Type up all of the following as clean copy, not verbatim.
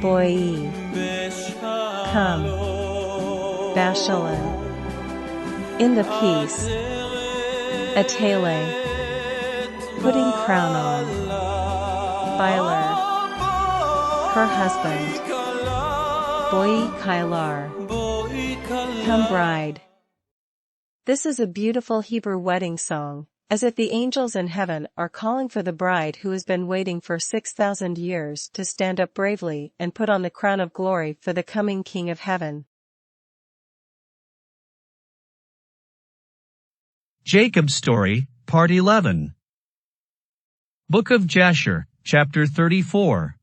Boi. Come. Bashalan. In the peace. Atele. Putting crown on. Byler. Her husband. Boi Kailar. Come bride. This is a beautiful Hebrew wedding song, as if the angels in heaven are calling for the bride who has been waiting for 6,000 years to stand up bravely and put on the crown of glory for the coming King of Heaven. Jacob's Story, Part 11. Book of Jasher, Chapter 34.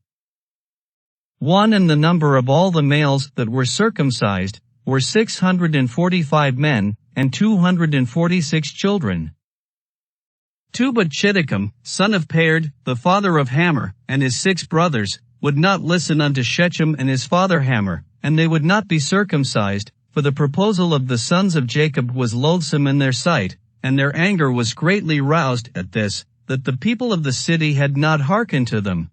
1. And the number of all the males that were circumcised were 645 men, and 246 children. 2. But Shechem, son of Pared, the father of Hamor, and his 6 brothers, would not listen unto Shechem and his father Hamor, and they would not be circumcised, for the proposal of the sons of Jacob was loathsome in their sight, and their anger was greatly roused at this, that the people of the city had not hearkened to them.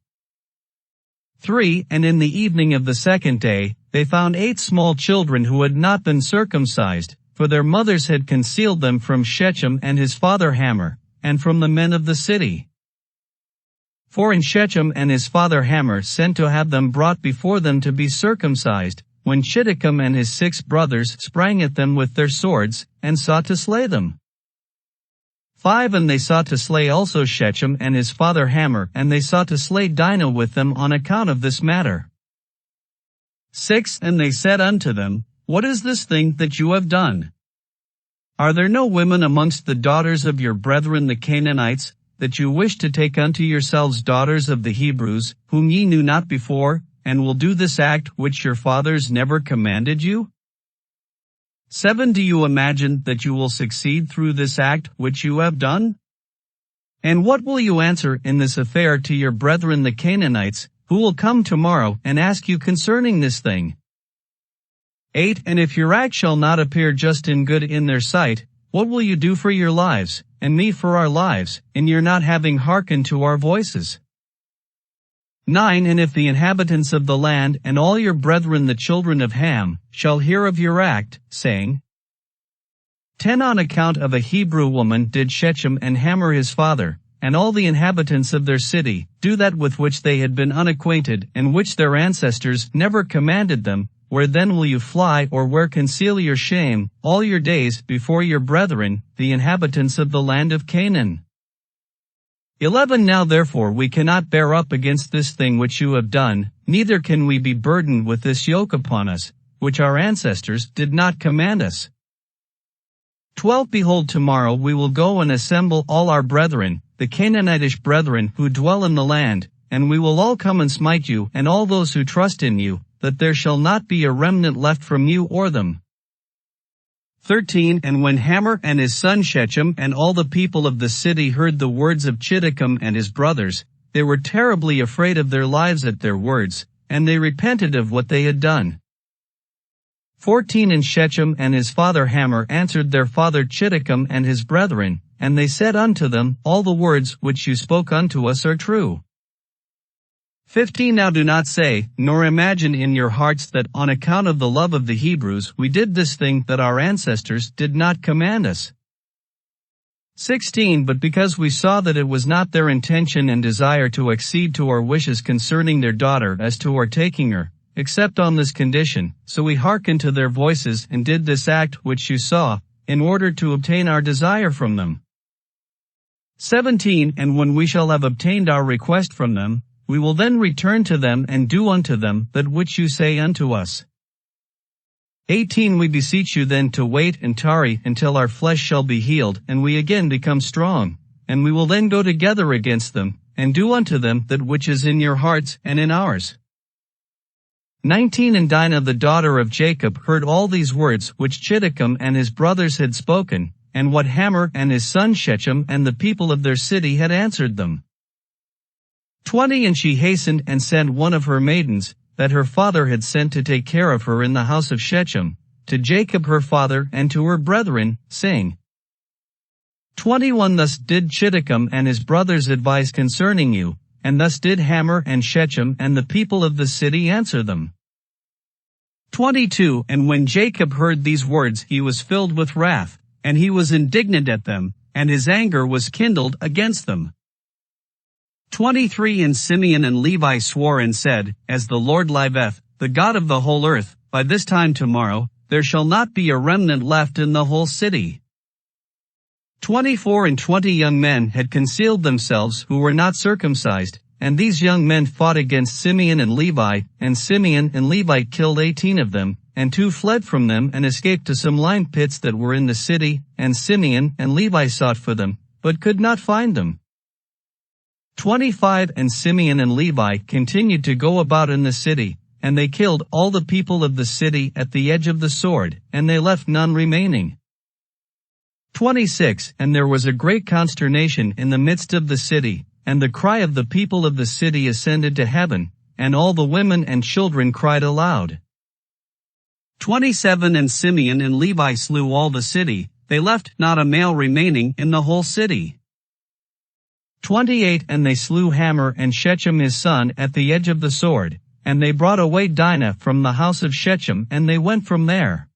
3. And in the evening of the 2nd day, they found 8 small children who had not been circumcised, for their mothers had concealed them from Shechem and his father Hamor, and from the men of the city. 4. And Shechem and his father Hamor sent to have them brought before them to be circumcised, when Shechem and his 6 brothers sprang at them with their swords, and sought to slay them. 5. And they sought to slay also Shechem and his father Hamor, and they sought to slay Dinah with them on account of this matter. 6. And they said unto them, What is this thing that you have done? Are there no women amongst the daughters of your brethren the Canaanites, that you wish to take unto yourselves daughters of the Hebrews, whom ye knew not before, and will do this act which your fathers never commanded you? 7. Do you imagine that you will succeed through this act which you have done? And what will you answer in this affair to your brethren the Canaanites, who will come tomorrow and ask you concerning this thing? 8. And if your act shall not appear just and good in their sight, what will you do for your lives, and me for our lives, in your not having hearkened to our voices? 9. And if the inhabitants of the land and all your brethren the children of Ham shall hear of your act, saying, 10. On account of a Hebrew woman did Shechem and Hamor his father, and all the inhabitants of their city, do that with which they had been unacquainted, and which their ancestors never commanded them, where then will you fly, or where conceal your shame, all your days before your brethren, the inhabitants of the land of Canaan? 11. Now therefore we cannot bear up against this thing which you have done, neither can we be burdened with this yoke upon us, which our ancestors did not command us. 12. Behold, tomorrow we will go and assemble all our brethren, the Canaanitish brethren who dwell in the land, and we will all come and smite you and all those who trust in you, that there shall not be a remnant left from you or them. 13. And when Hamor and his son Shechem and all the people of the city heard the words of Shechem and his brothers, they were terribly afraid of their lives at their words, and they repented of what they had done. 14. And Shechem and his father Hamor answered their father Shechem and his brethren, and they said unto them, All the words which you spoke unto us are true. 15. Now do not say, nor imagine in your hearts that on account of the love of the Hebrews we did this thing that our ancestors did not command us. 16. But because we saw that it was not their intention and desire to accede to our wishes concerning their daughter as to our taking her, except on this condition, so we hearkened to their voices and did this act which you saw, in order to obtain our desire from them. 17. And when we shall have obtained our request from them, we will then return to them and do unto them that which you say unto us. 18. We beseech you then to wait and tarry until our flesh shall be healed, and we again become strong, and we will then go together against them, and do unto them that which is in your hearts and in ours. 19. And Dinah the daughter of Jacob heard all these words which Shechem and his brothers had spoken, and what Hamor and his son Shechem and the people of their city had answered them. 20. And she hastened and sent one of her maidens, that her father had sent to take care of her in the house of Shechem, to Jacob her father and to her brethren, saying, 21. Thus did Shechem and his brothers advise concerning you, and thus did Hamor and Shechem and the people of the city answer them. 22 And when Jacob heard these words he was filled with wrath, and he was indignant at them, and his anger was kindled against them. 23 And Simeon and Levi swore and said, As the Lord liveth, the God of the whole earth, by this time tomorrow, there shall not be a remnant left in the whole city. 24 And 20 young men had concealed themselves who were not circumcised, and these young men fought against Simeon and Levi, and Simeon and Levi killed 18 of them, and 2 fled from them and escaped to some lime pits that were in the city, and Simeon and Levi sought for them, but could not find them. 25 And Simeon and Levi continued to go about in the city, and they killed all the people of the city at the edge of the sword, and they left none remaining. 26 And there was a great consternation in the midst of the city, and the cry of the people of the city ascended to heaven, and all the women and children cried aloud. 27 And Simeon and Levi slew all the city, they left not a male remaining in the whole city. 28 And they slew Hamor and Shechem his son at the edge of the sword, and they brought away Dinah from the house of Shechem, and they went from there.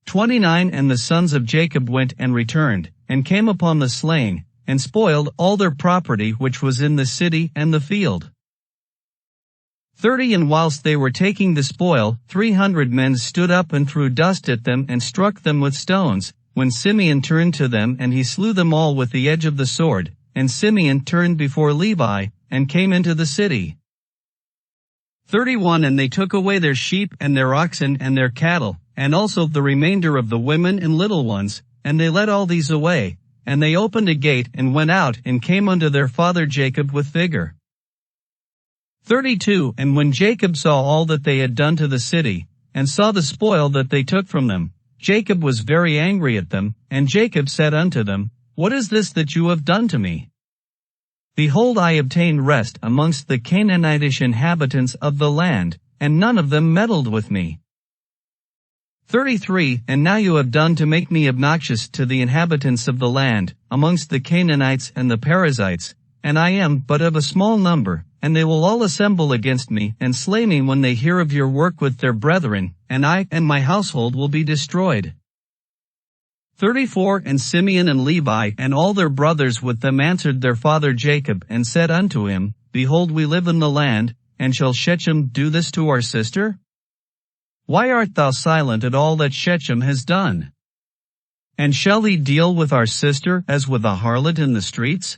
29 And the sons of Jacob went and returned, and came upon the slain, and spoiled all their property which was in the city and the field. 30 And whilst they were taking the spoil, 300 men stood up and threw dust at them and struck them with stones, when Simeon turned to them and he slew them all with the edge of the sword, and Simeon turned before Levi, and came into the city. 31 And they took away their sheep and their oxen and their cattle, and also the remainder of the women and little ones, and they led all these away, and they opened a gate and went out and came unto their father Jacob with vigor. 32 And when Jacob saw all that they had done to the city, and saw the spoil that they took from them, Jacob was very angry at them, and Jacob said unto them, What is this that you have done to me? Behold, I obtained rest amongst the Canaanitish inhabitants of the land, and none of them meddled with me. 33 And now you have done to make me obnoxious to the inhabitants of the land, amongst the Canaanites and the Perizzites, and I am but of a small number, and they will all assemble against me and slay me when they hear of your work with their brethren, and I and my household will be destroyed. 34 And Simeon and Levi and all their brothers with them answered their father Jacob and said unto him, Behold, we live in the land, and shall Shechem do this to our sister? Why art thou silent at all that Shechem has done? And shall he deal with our sister as with a harlot in the streets?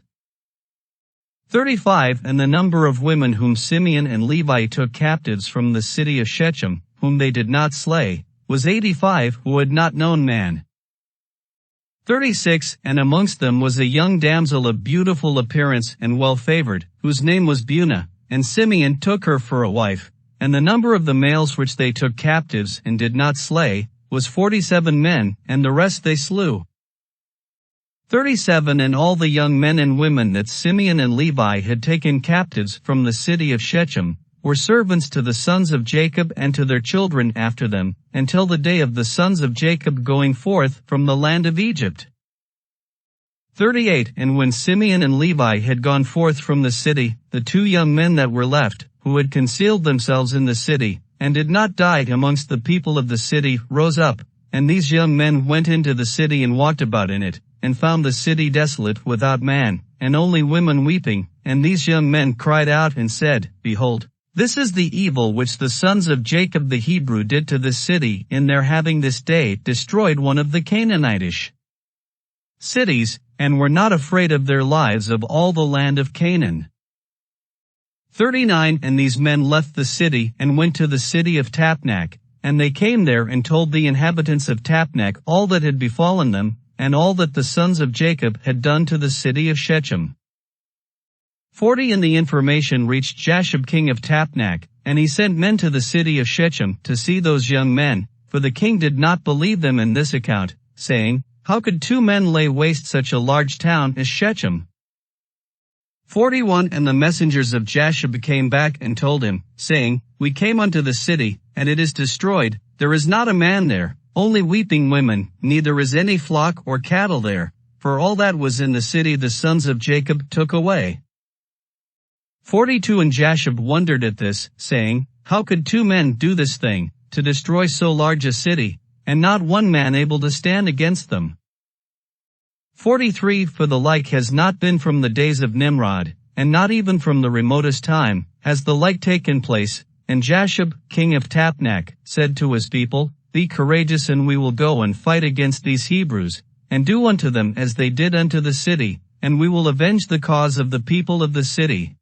35 And the number of women whom Simeon and Levi took captives from the city of Shechem, whom they did not slay, was 85 who had not known man. 36 And amongst them was a young damsel of beautiful appearance and well-favored, whose name was Bunah, and Simeon took her for a wife. And the number of the males which they took captives and did not slay was 47 men, and the rest they slew. 37 And all the young men and women that Simeon and Levi had taken captives from the city of Shechem were servants to the sons of Jacob and to their children after them, until the day of the sons of Jacob going forth from the land of Egypt. 38 And when Simeon and Levi had gone forth from the city, the 2 young men that were left, who had concealed themselves in the city, and did not die amongst the people of the city, rose up, and these young men went into the city and walked about in it, and found the city desolate without man, and only women weeping, and these young men cried out and said, Behold, this is the evil which the sons of Jacob the Hebrew did to this city in their having this day destroyed one of the Canaanitish cities, and were not afraid of their lives of all the land of Canaan. 39 And these men left the city and went to the city of Tapnach, and they came there and told the inhabitants of Tapnach all that had befallen them, and all that the sons of Jacob had done to the city of Shechem. 40 And the information reached Jashub king of Tapnach, and he sent men to the city of Shechem to see those young men, for the king did not believe them in this account, saying, How could 2 men lay waste such a large town as Shechem? 41 And the messengers of Jashub came back and told him, saying, We came unto the city, and it is destroyed, there is not a man there, only weeping women, neither is any flock or cattle there, for all that was in the city the sons of Jacob took away. 42 And Jashub wondered at this, saying, How could 2 men do this thing, to destroy so large a city, and not 1 man able to stand against them? 43 For the like has not been from the days of Nimrod, and not even from the remotest time, has the like taken place. And Jashub, king of Tapnach, said to his people, Be courageous, and we will go and fight against these Hebrews, and do unto them as they did unto the city, and we will avenge the cause of the people of the city.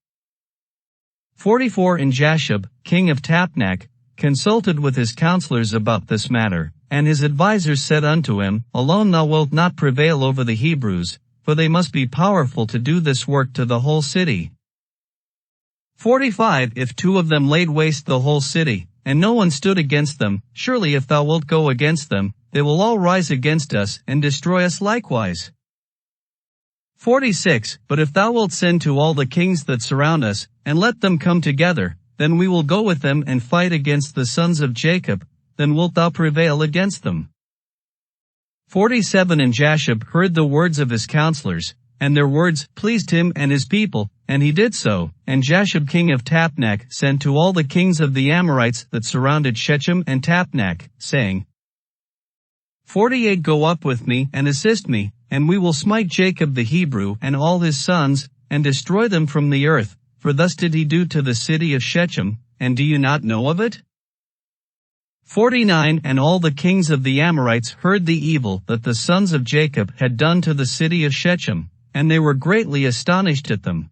44 And Jashub, king of Tapnach, consulted with his counselors about this matter, and his advisers said unto him, Alone thou wilt not prevail over the Hebrews, for they must be powerful to do this work to the whole city. 45 If 2 of them laid waste the whole city, and no one stood against them, surely if thou wilt go against them, they will all rise against us, and destroy us likewise. 46 But if thou wilt send to all the kings that surround us, and let them come together, then we will go with them and fight against the sons of Jacob, then wilt thou prevail against them. 47 And Jashub heard the words of his counselors, and their words pleased him and his people, and he did so. And Jashub king of Tapnach sent to all the kings of the Amorites that surrounded Shechem and Tapnach, saying, 48 Go up with me and assist me, and we will smite Jacob the Hebrew and all his sons, and destroy them from the earth, for thus did he do to the city of Shechem, and do you not know of it? 49 And all the kings of the Amorites heard the evil that the sons of Jacob had done to the city of Shechem, and they were greatly astonished at them.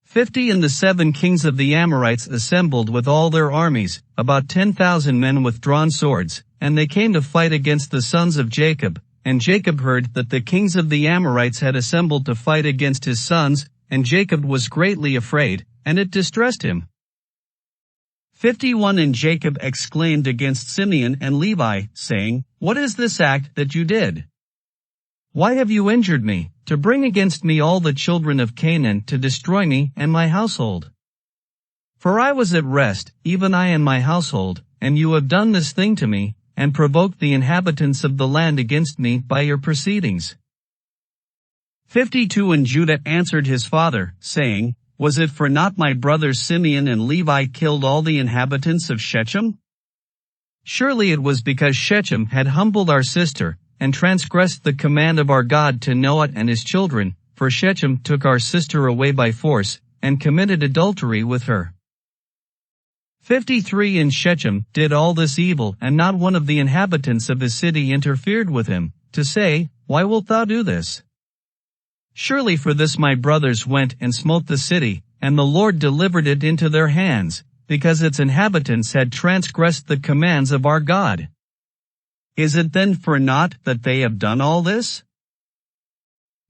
50 And the 7 kings of the Amorites assembled with all their armies, about 10,000 men with drawn swords, and they came to fight against the sons of Jacob. And Jacob heard that the kings of the Amorites had assembled to fight against his sons, and Jacob was greatly afraid, and it distressed him. 51 And Jacob exclaimed against Simeon and Levi, saying, What is this act that you did? Why have you injured me, to bring against me all the children of Canaan to destroy me and my household? For I was at rest, even I and my household, and you have done this thing to me, and provoked the inhabitants of the land against me by your proceedings. 52 And Judah answered his father, saying, Was it for naught my brothers Simeon and Levi killed all the inhabitants of Shechem? Surely it was because Shechem had humbled our sister, and transgressed the command of our God to Noah and his children, for Shechem took our sister away by force, and committed adultery with her. 53 And Shechem did all this evil, and not one of the inhabitants of his city interfered with him, to say, Why wilt thou do this? Surely for this my brothers went and smote the city, and the Lord delivered it into their hands, because its inhabitants had transgressed the commands of our God. Is it then for naught that they have done all this?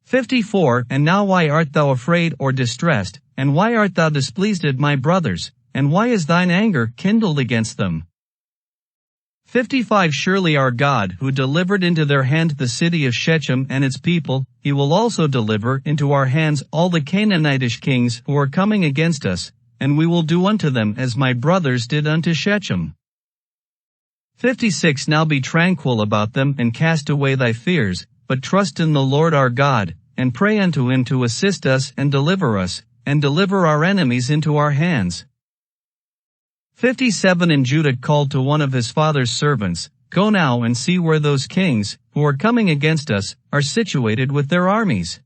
54 And now why art thou afraid or distressed, and why art thou displeased at my brothers, and why is thine anger kindled against them? 55 Surely our God, who delivered into their hand the city of Shechem and its people, he will also deliver into our hands all the Canaanitish kings who are coming against us, and we will do unto them as my brothers did unto Shechem. 56 Now be tranquil about them and cast away thy fears, but trust in the Lord our God, and pray unto him to assist us and deliver our enemies into our hands. 57 And Judah called to one of his father's servants, Go now and see where those kings, who are coming against us, are situated with their armies.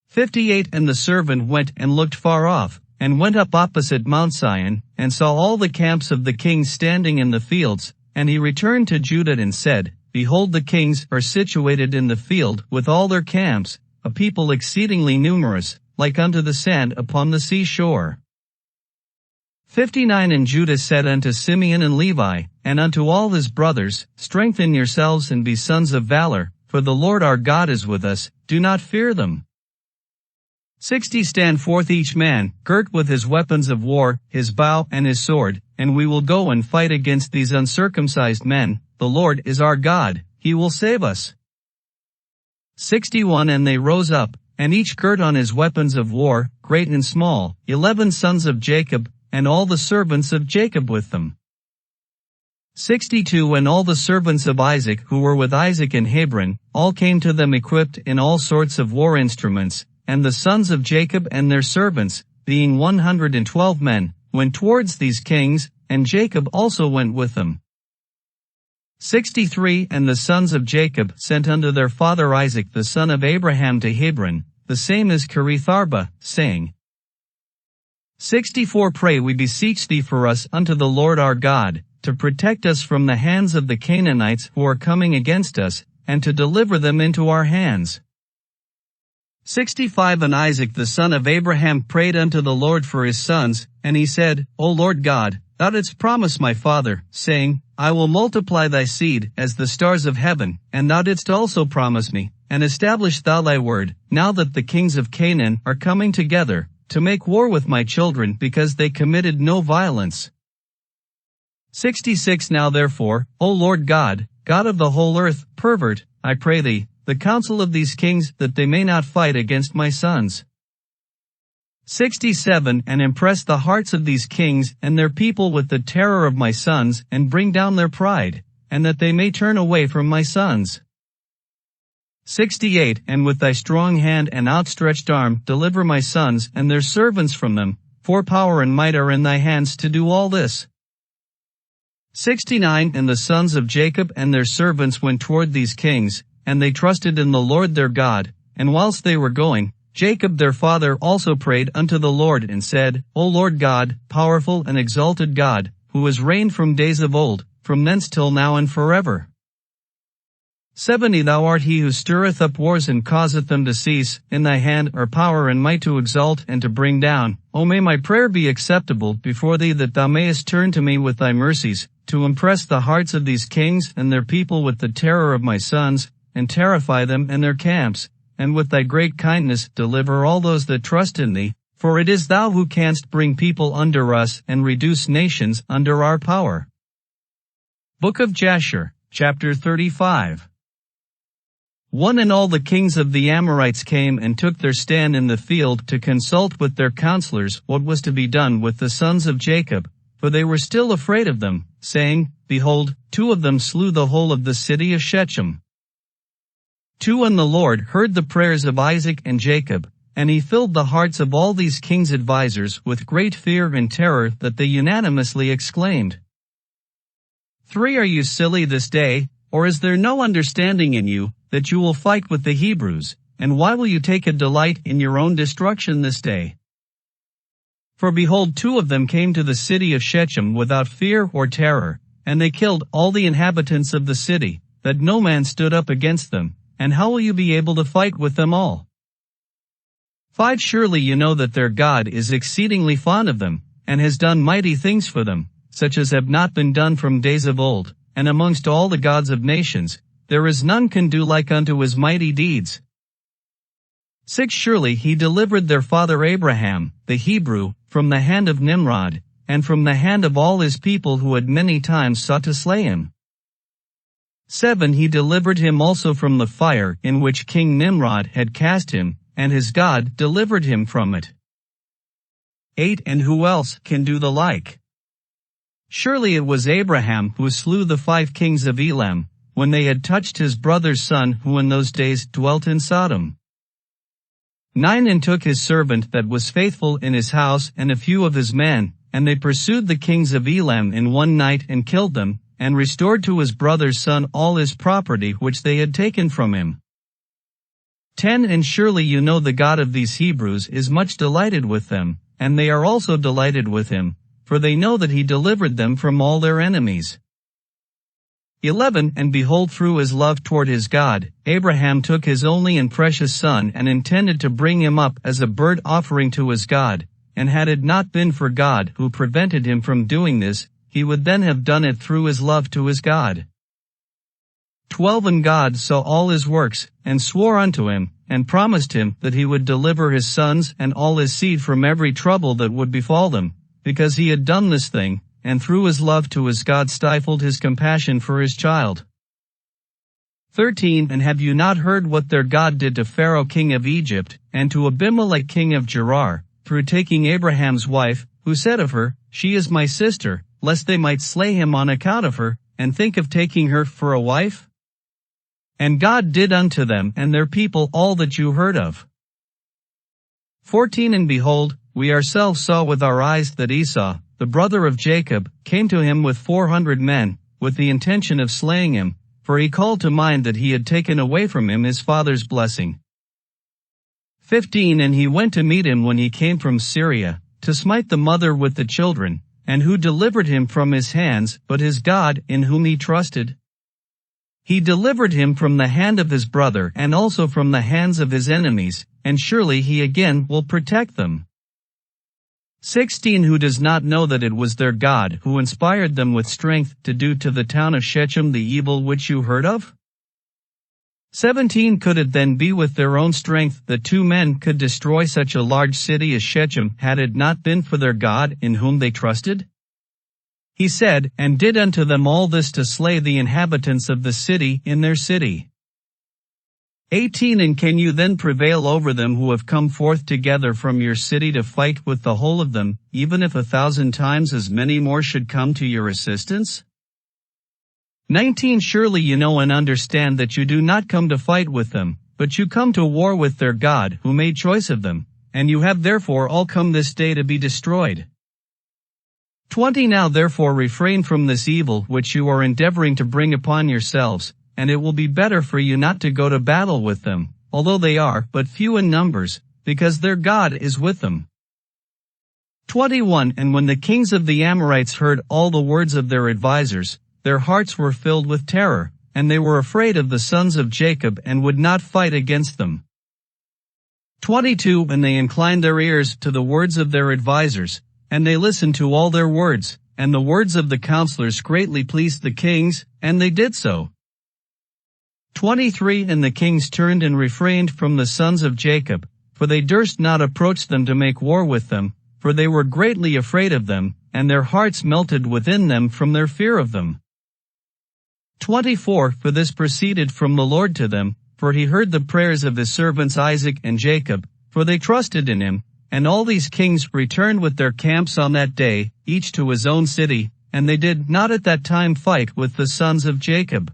58 And the servant went and looked far off, and went up opposite Mount Sion, and saw all the camps of the kings standing in the fields, and he returned to Judah and said, Behold, the kings are situated in the field with all their camps, a people exceedingly numerous, like unto the sand upon the seashore. 59 And Judah said unto Simeon and Levi, and unto all his brothers, Strengthen yourselves and be sons of valor, for the Lord our God is with us, do not fear them. 60 Stand forth each man, girt with his weapons of war, his bow and his sword, and we will go and fight against these uncircumcised men. The Lord is our God, he will save us. 61 And they rose up, and each girt on his weapons of war, great and small, 11 sons of Jacob, and all the servants of Jacob with them. 62 And all the servants of Isaac who were with Isaac in Hebron, all came to them equipped in all sorts of war instruments, and the sons of Jacob and their servants, being 112 men, went towards these kings, and Jacob also went with them. 63 And the sons of Jacob sent unto their father Isaac the son of Abraham to Hebron, the same as Kiriath-arba, saying, 64 Pray we beseech thee for us unto the Lord our God, to protect us from the hands of the Canaanites who are coming against us, and to deliver them into our hands. 65 And Isaac the son of Abraham prayed unto the Lord for his sons, and he said, O Lord God, thou didst promise my father, saying, I will multiply thy seed as the stars of heaven, and thou didst also promise me, and establish thou thy word, now that the kings of Canaan are coming together, to make war with my children because they committed no violence. 66 Now therefore, O Lord God, God of the whole earth, pervert, I pray thee, the counsel of these kings that they may not fight against my sons. 67 And impress the hearts of these kings and their people with the terror of my sons, and bring down their pride, and that they may turn away from my sons. 68 And with thy strong hand and outstretched arm deliver my sons and their servants from them, for power and might are in thy hands to do all this. 69 And the sons of Jacob and their servants went toward these kings, and they trusted in the Lord their God, and whilst they were going, Jacob their father also prayed unto the Lord and said, O Lord God, powerful and exalted God, who has reigned from days of old, from thence till now and forever. 70 Thou art he who stirreth up wars and causeth them to cease, in thy hand are power and might to exalt and to bring down. O may my prayer be acceptable before thee, that thou mayest turn to me with thy mercies, to impress the hearts of these kings and their people with the terror of my sons, and terrify them and their camps, and with thy great kindness deliver all those that trust in thee, for it is thou who canst bring people under us and reduce nations under our power. Book of Jasher, chapter 35. 1 And all the kings of the Amorites came and took their stand in the field to consult with their counselors what was to be done with the sons of Jacob, for they were still afraid of them, saying, Behold, 2 of them slew the whole of the city of Shechem. 2 And the Lord heard the prayers of Isaac and Jacob, and he filled the hearts of all these kings' advisers with great fear and terror, that they unanimously exclaimed, 3 Are you silly this day, or is there no understanding in you, that you will fight with the Hebrews, and why will you take a delight in your own destruction this day? For behold, 2 of them came to the city of Shechem without fear or terror, and they killed all the inhabitants of the city, that no man stood up against them, and how will you be able to fight with them all? 5 Surely you know that their God is exceedingly fond of them, and has done mighty things for them, such as have not been done from days of old, and amongst all the gods of nations, there is none can do like unto his mighty deeds. 6 Surely he delivered their father Abraham, the Hebrew, from the hand of Nimrod, and from the hand of all his people who had many times sought to slay him. 7 He delivered him also from the fire in which King Nimrod had cast him, and his God delivered him from it. 8 And who else can do the like? Surely it was Abraham who slew the 5 kings of Elam, when they had touched his brother's son who in those days dwelt in Sodom. 9 And took his servant that was faithful in his house and a few of his men, and they pursued the kings of Elam in one night and killed them, and restored to his brother's son all his property which they had taken from him. 10 And surely you know the God of these Hebrews is much delighted with them, and they are also delighted with him, for they know that he delivered them from all their enemies. 11 And behold, through his love toward his God, Abraham took his only and precious son and intended to bring him up as a burnt offering to his God, and had it not been for God who prevented him from doing this, he would then have done it through his love to his God. 12 And God saw all his works, and swore unto him, and promised him that he would deliver his sons and all his seed from every trouble that would befall them, because he had done this thing, and through his love to his God stifled his compassion for his child. 13 And have you not heard what their God did to Pharaoh king of Egypt, and to Abimelech king of Gerar, through taking Abraham's wife, who said of her, She is my sister, lest they might slay him on account of her, and think of taking her for a wife? And God did unto them and their people all that you heard of. 14 And behold, we ourselves saw with our eyes that Esau, the brother of Jacob, came to him with 400 men, with the intention of slaying him, for he called to mind that he had taken away from him his father's blessing. 15 And he went to meet him when he came from Syria, to smite the mother with the children, and who delivered him from his hands, but his God, in whom he trusted? He delivered him from the hand of his brother and also from the hands of his enemies, and surely he again will protect them. 16 Who does not know that it was their God who inspired them with strength to do to the town of Shechem the evil which you heard of? 17 Could it then be with their own strength that 2 men could destroy such a large city as Shechem, had it not been for their God in whom they trusted? He said, and did unto them all this to slay the inhabitants of the city in their city. 18 And can you then prevail over them who have come forth together from your city to fight with the whole of them, even if 1,000 times as many more should come to your assistance? 19 Surely you know and understand that you do not come to fight with them, but you come to war with their God who made choice of them, and you have therefore all come this day to be destroyed. 20 Now therefore refrain from this evil which you are endeavoring to bring upon yourselves, and it will be better for you not to go to battle with them, although they are but few in numbers, because their God is with them. 21 And when the kings of the Amorites heard all the words of their advisers, their hearts were filled with terror, and they were afraid of the sons of Jacob and would not fight against them. 22 And they inclined their ears to the words of their advisers, and they listened to all their words, and the words of the counselors greatly pleased the kings, and they did so. 23 And the kings turned and refrained from the sons of Jacob, for they durst not approach them to make war with them, for they were greatly afraid of them, and their hearts melted within them from their fear of them. 24 For this proceeded from the Lord to them, for he heard the prayers of his servants Isaac and Jacob, for they trusted in him, and all these kings returned with their camps on that day, each to his own city, and they did not at that time fight with the sons of Jacob.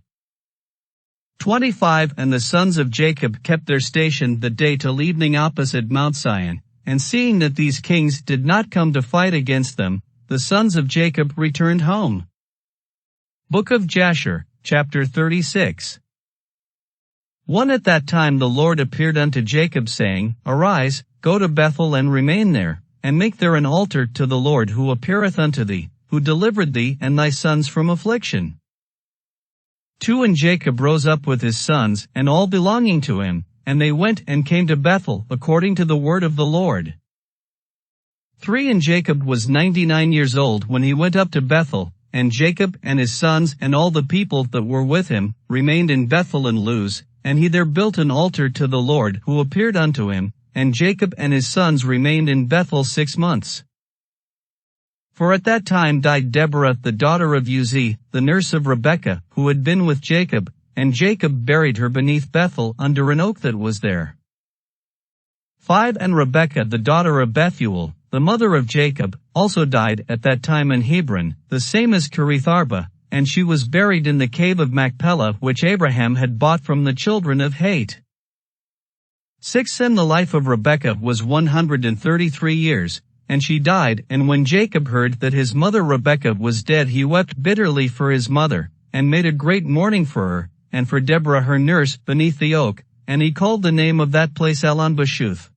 25 And the sons of Jacob kept their station the day till evening opposite Mount Sion, and seeing that these kings did not come to fight against them, the sons of Jacob returned home. Book of Jasher, chapter 36. 1 At that time the Lord appeared unto Jacob, saying, Arise, go to Bethel and remain there, and make there an altar to the Lord who appeareth unto thee, who delivered thee and thy sons from affliction. 2 And Jacob rose up with his sons and all belonging to him, and they went and came to Bethel according to the word of the Lord. 3 And Jacob was 99 years old when he went up to Bethel, and Jacob and his sons and all the people that were with him remained in Bethel and Luz, and he there built an altar to the Lord who appeared unto him, and Jacob and his sons remained in Bethel 6 months. For at that time died Deborah the daughter of Uzzi, the nurse of Rebekah, who had been with Jacob, and Jacob buried her beneath Bethel under an oak that was there. 5 And Rebekah the daughter of Bethuel, the mother of Jacob, also died at that time in Hebron, the same as Kirith-Arba, and she was buried in the cave of Machpelah which Abraham had bought from the children of Het. 6 And the life of Rebekah was 133 years, and she died, and when Jacob heard that his mother Rebekah was dead he wept bitterly for his mother, and made a great mourning for her, and for Deborah her nurse beneath the oak, and he called the name of that place Elon-Bashuth.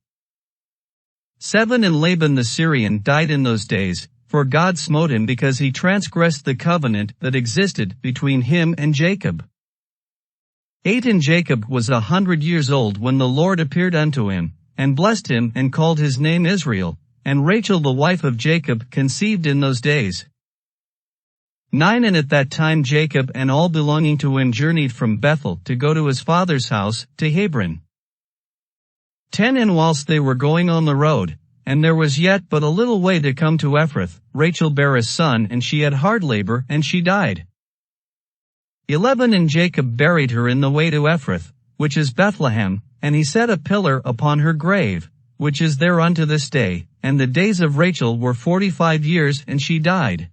7 And Laban the Syrian died in those days, for God smote him because he transgressed the covenant that existed between him and Jacob. 8 And Jacob was 100 years old when the Lord appeared unto him, and blessed him and called his name Israel, and Rachel the wife of Jacob conceived in those days. 9 And at that time Jacob and all belonging to him journeyed from Bethel to go to his father's house, to Hebron. 10 And whilst they were going on the road, and there was yet but a little way to come to Ephrath, Rachel bare a son, and she had hard labor, and she died. 11 And Jacob buried her in the way to Ephrath, which is Bethlehem, and he set a pillar upon her grave, which is there unto this day, and the days of Rachel were 45 years, and she died.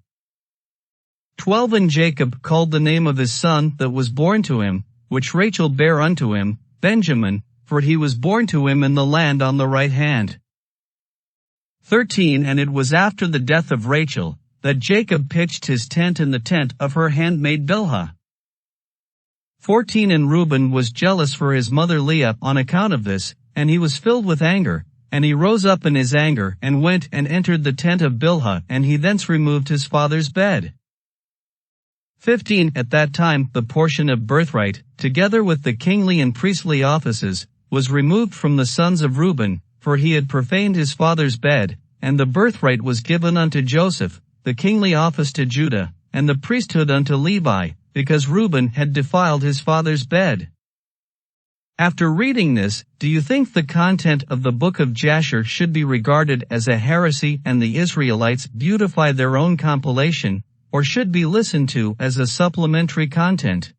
12 And Jacob called the name of his son that was born to him, which Rachel bare unto him, Benjamin, for he was born to him in the land on the right hand. 13 And it was after the death of Rachel, that Jacob pitched his tent in the tent of her handmaid Bilhah. 14 And Reuben was jealous for his mother Leah on account of this, and he was filled with anger, and he rose up in his anger and went and entered the tent of Bilhah, and he thence removed his father's bed. 15 At that time the portion of birthright, together with the kingly and priestly offices, was removed from the sons of Reuben, for he had profaned his father's bed, and the birthright was given unto Joseph, the kingly office to Judah, and the priesthood unto Levi, because Reuben had defiled his father's bed. After reading this, do you think the content of the book of Jasher should be regarded as a heresy and the Israelites beautify their own compilation, or should be listened to as a supplementary content?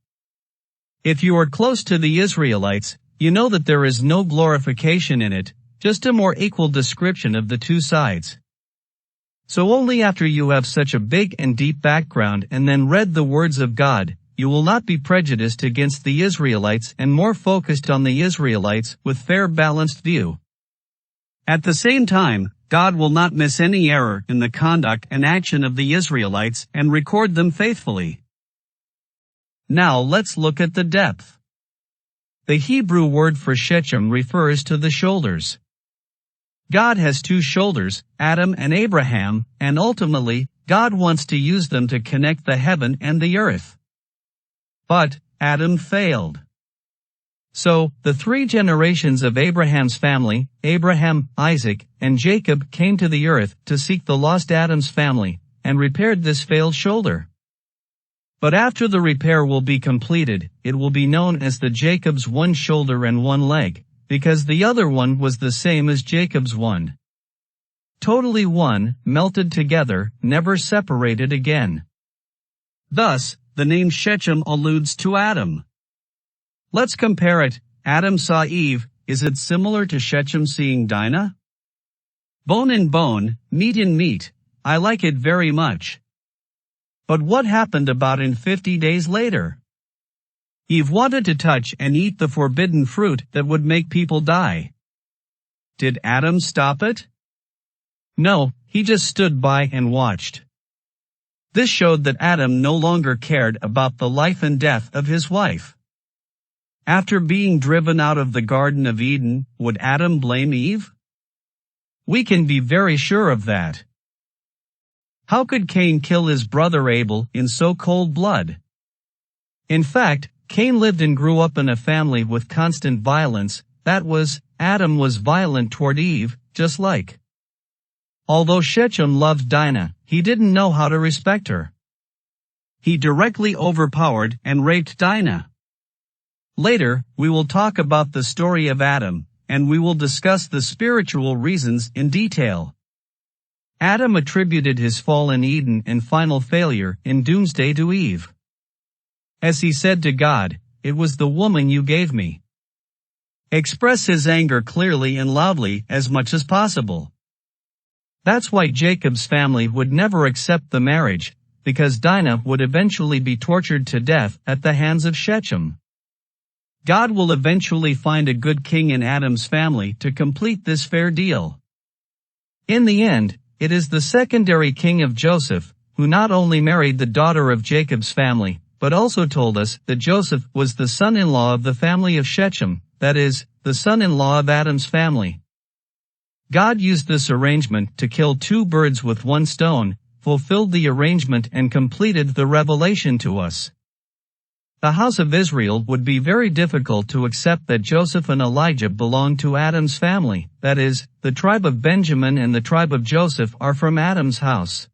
If you are close to the Israelites, you know that there is no glorification in it, just a more equal description of the two sides. So only after you have such a big and deep background and then read the words of God, you will not be prejudiced against the Israelites and more focused on the Israelites with fair balanced view. At the same time, God will not miss any error in the conduct and action of the Israelites and record them faithfully. Now let's look at the depth. The Hebrew word for Shechem refers to the shoulders. God has two shoulders, Adam and Abraham, and ultimately, God wants to use them to connect the heaven and the earth. But Adam failed. So, the three generations of Abraham's family, Abraham, Isaac, and Jacob, came to the earth to seek the lost Adam's family, and repaired this failed shoulder. But after the repair will be completed, it will be known as the Jacob's one shoulder and one leg, because the other one was the same as Jacob's one. Totally one, melted together, never separated again. Thus, the name Shechem alludes to Adam. Let's compare it. Adam saw Eve. Is it similar to Shechem seeing Dinah? Bone in bone, meat in meat. I like it very much. But what happened about 50 days later? Eve wanted to touch and eat the forbidden fruit that would make people die. Did Adam stop it? No, he just stood by and watched. This showed that Adam no longer cared about the life and death of his wife. After being driven out of the Garden of Eden, would Adam blame Eve? We can be very sure of that. How could Cain kill his brother Abel in so cold blood? In fact, Cain lived and grew up in a family with constant violence. That was, Adam was violent toward Eve, just like. Although Shechem loved Dinah, he didn't know how to respect her. He directly overpowered and raped Dinah. Later, we will talk about the story of Adam, and we will discuss the spiritual reasons in detail. Adam attributed his fall in Eden and final failure in doomsday to Eve. As he said to God, "It was the woman you gave me." Express his anger clearly and loudly as much as possible. That's why Jacob's family would never accept the marriage, because Dinah would eventually be tortured to death at the hands of Shechem. God will eventually find a good king in Adam's family to complete this fair deal. In the end, it is the secondary king of Joseph, who not only married the daughter of Jacob's family, but also told us that Joseph was the son-in-law of the family of Shechem, that is, the son-in-law of Adam's family. God used this arrangement to kill two birds with one stone, fulfilled the arrangement and completed the revelation to us. The house of Israel would be very difficult to accept that Joseph and Elijah belonged to Adam's family, that is, the tribe of Benjamin and the tribe of Joseph are from Adam's house.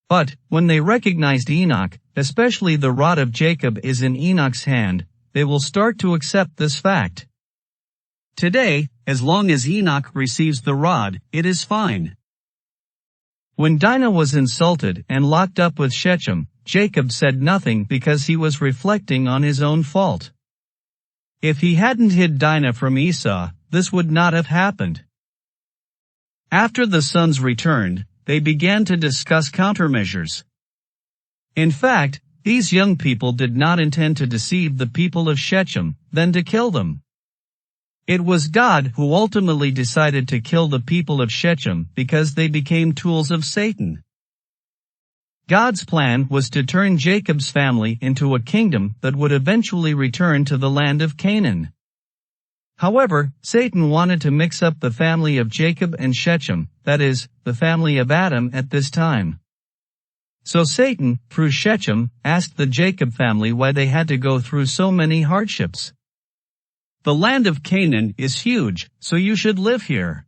But, when they recognized Enoch, especially the rod of Jacob is in Enoch's hand, they will start to accept this fact. Today, as long as Enoch receives the rod, it is fine. When Dinah was insulted and locked up with Shechem, Jacob said nothing because he was reflecting on his own fault. If he hadn't hid Dinah from Esau, this would not have happened. After the sons returned, they began to discuss countermeasures. In fact, these young people did not intend to deceive the people of Shechem, then to kill them. It was God who ultimately decided to kill the people of Shechem because they became tools of Satan. God's plan was to turn Jacob's family into a kingdom that would eventually return to the land of Canaan. However, Satan wanted to mix up the family of Jacob and Shechem, that is, the family of Adam at this time. So Satan, through Shechem, asked the Jacob family why they had to go through so many hardships. The land of Canaan is huge, so you should live here.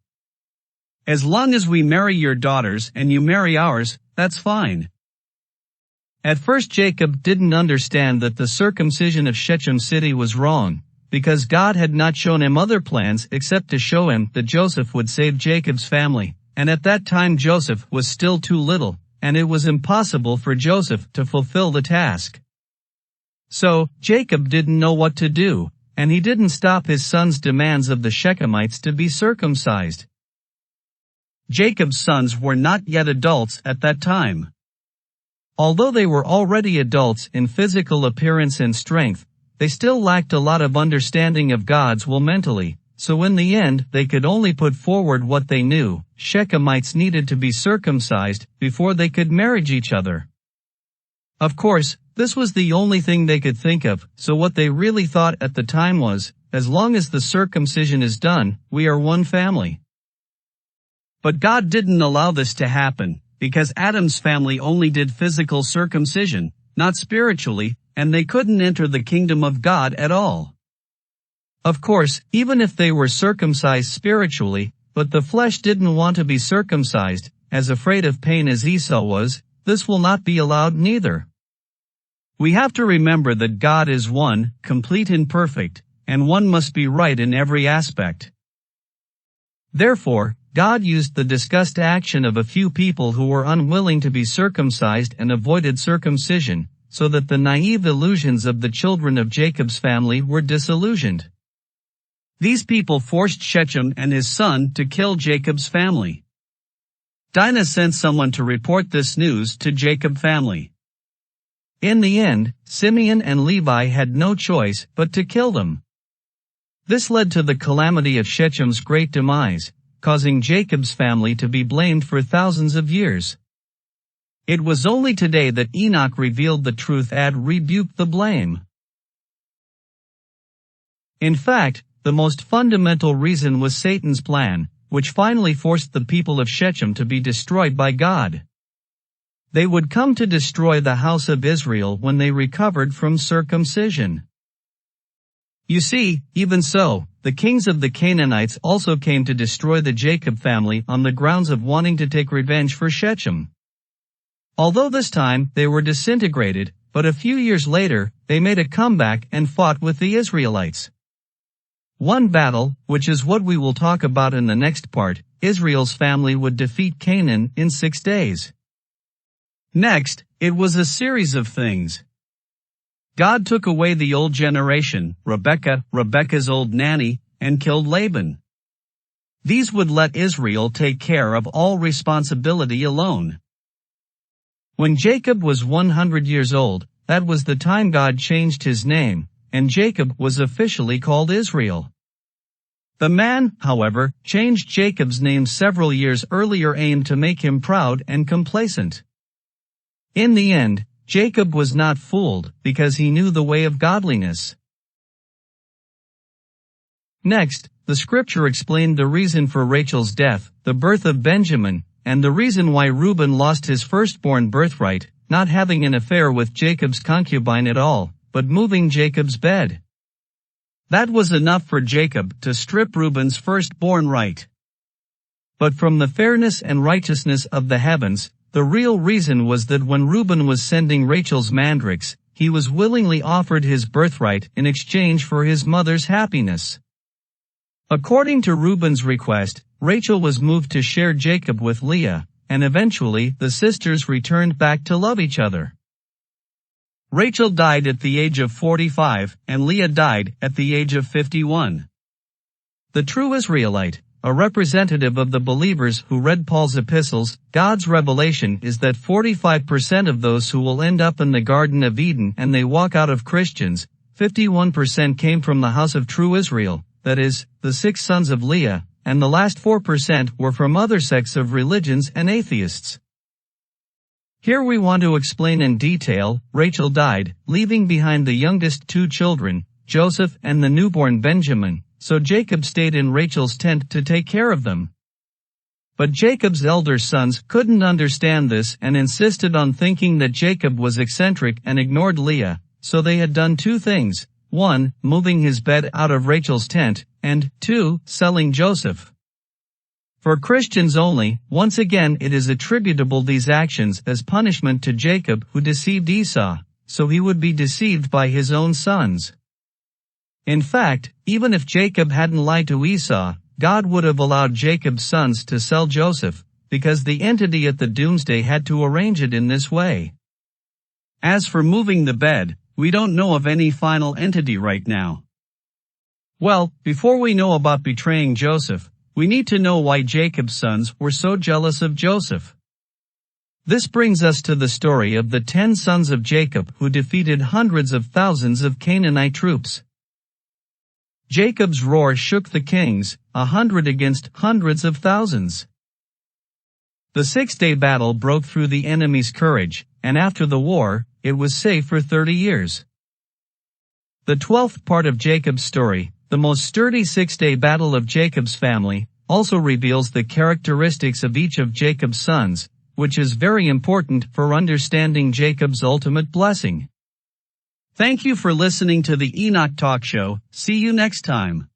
As long as we marry your daughters and you marry ours, that's fine. At first Jacob didn't understand that the circumcision of Shechem city was wrong, because God had not shown him other plans except to show him that Joseph would save Jacob's family, and at that time Joseph was still too little, and it was impossible for Joseph to fulfill the task. So, Jacob didn't know what to do, and he didn't stop his son's demands of the Shechemites to be circumcised. Jacob's sons were not yet adults at that time. Although they were already adults in physical appearance and strength, they still lacked a lot of understanding of God's will mentally, so in the end they could only put forward what they knew. Shechemites needed to be circumcised before they could marry each other. Of course, this was the only thing they could think of, so what they really thought at the time was, as long as the circumcision is done, we are one family. But God didn't allow this to happen, because Adam's family only did physical circumcision, not spiritually, and they couldn't enter the kingdom of God at all. Of course, even if they were circumcised spiritually, but the flesh didn't want to be circumcised, as afraid of pain as Esau was, this will not be allowed neither. We have to remember that God is one, complete and perfect, and one must be right in every aspect. Therefore, God used the discussed action of a few people who were unwilling to be circumcised and avoided circumcision, so that the naive illusions of the children of Jacob's family were disillusioned. These people forced Shechem and his son to kill Jacob's family. Dinah sent someone to report this news to Jacob's family. In the end, Simeon and Levi had no choice but to kill them. This led to the calamity of Shechem's great demise, causing Jacob's family to be blamed for thousands of years. It was only today that Enoch revealed the truth and rebuked the blame. In fact, the most fundamental reason was Satan's plan, which finally forced the people of Shechem to be destroyed by God. They would come to destroy the house of Israel when they recovered from circumcision. You see, even so, the kings of the Canaanites also came to destroy the Jacob family on the grounds of wanting to take revenge for Shechem. Although this time they were disintegrated, but a few years later, they made a comeback and fought with the Israelites. One battle, which is what we will talk about in the next part, Israel's family would defeat Canaan in 6 days. Next, it was a series of things. God took away the old generation, Rebekah's old nanny, and killed Laban. These would let Israel take care of all responsibility alone. When Jacob was 100 years old, that was the time God changed his name, and Jacob was officially called Israel. The man, however, changed Jacob's name several years earlier aimed to make him proud and complacent. In the end, Jacob was not fooled because he knew the way of godliness. Next, the scripture explained the reason for Rachel's death, the birth of Benjamin, and the reason why Reuben lost his firstborn birthright, not having an affair with Jacob's concubine at all, but moving Jacob's bed. That was enough for Jacob to strip Reuben's firstborn right. But from the fairness and righteousness of the heavens, the real reason was that when Reuben was sending Rachel's mandrakes, he was willingly offered his birthright in exchange for his mother's happiness. According to Reuben's request, Rachel was moved to share Jacob with Leah, and eventually the sisters returned back to love each other. Rachel died at the age of 45, and Leah died at the age of 51. The true Israelite, a representative of the believers who read Paul's epistles, God's revelation is that 45% of those who will end up in the Garden of Eden and they walk out of Christians, 51% came from the house of true Israel, that is, the 6 sons of Leah, and the last 4% were from other sects of religions and atheists. Here we want to explain in detail, Rachel died, leaving behind the youngest 2 children, Joseph and the newborn Benjamin, so Jacob stayed in Rachel's tent to take care of them. But Jacob's elder sons couldn't understand this and insisted on thinking that Jacob was eccentric and ignored Leah, so they had done 2 things, 1, moving his bed out of Rachel's tent, and 2, selling Joseph. For Christians only, once again it is attributable these actions as punishment to Jacob who deceived Esau, so he would be deceived by his own sons. In fact, even if Jacob hadn't lied to Esau, God would have allowed Jacob's sons to sell Joseph, because the entity at the doomsday had to arrange it in this way. As for moving the bed, we don't know of any final entity right now. Well, before we know about betraying Joseph, we need to know why Jacob's sons were so jealous of Joseph. This brings us to the story of the 10 sons of Jacob who defeated hundreds of thousands of Canaanite troops. Jacob's roar shook the kings, 100 against hundreds of thousands. The 6-day battle broke through the enemy's courage, and after the war, it was safe for 30 years. The 12th part of Jacob's story, the most sturdy 6-day battle of Jacob's family, also reveals the characteristics of each of Jacob's sons, which is very important for understanding Jacob's ultimate blessing. Thank you for listening to the Enoch Talk Show. See you next time.